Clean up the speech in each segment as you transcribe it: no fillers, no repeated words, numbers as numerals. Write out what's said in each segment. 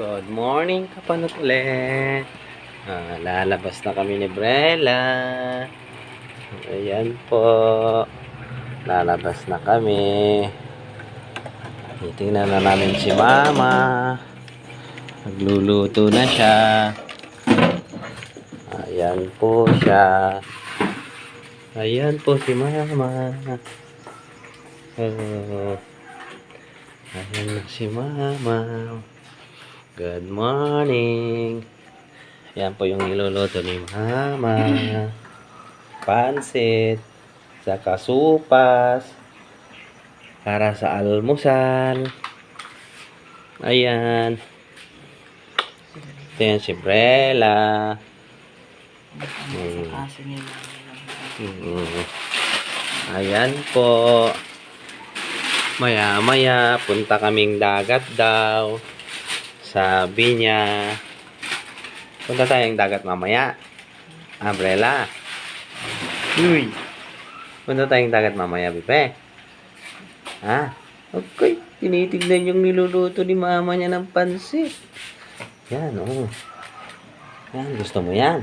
Good morning, kapanot ulit. Lalabas na kami ni Brella. Ayan po. Lalabas na kami. Titingnan na namin si Mama. Nagluluto na siya. Ayan po siya. Ayan po si Mama. Ayan na si Mama. Good morning. Ayan po yung niluluto ni Mama. Pansit. Saka supas. Para sa almusal. Ayan. Ito yan si Brella. Ayan po. Maya-maya, punta kaming dagat daw. Sabi niya. Punta tayong dagat mamaya. Brella. Uy. Punta tayong dagat mamaya, Bipe. Okay. Tinitignan yung niluluto ni Mama niya ng pansit. Yan, oh. Yan, gusto mo yan?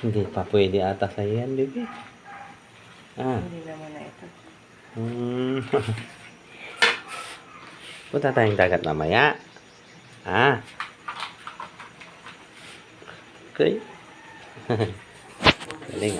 Hindi pa pwede ata sa'yo yan, Bipe. Hindi naman na ito. Punta tayong dagat mamaya. Okay. Galing,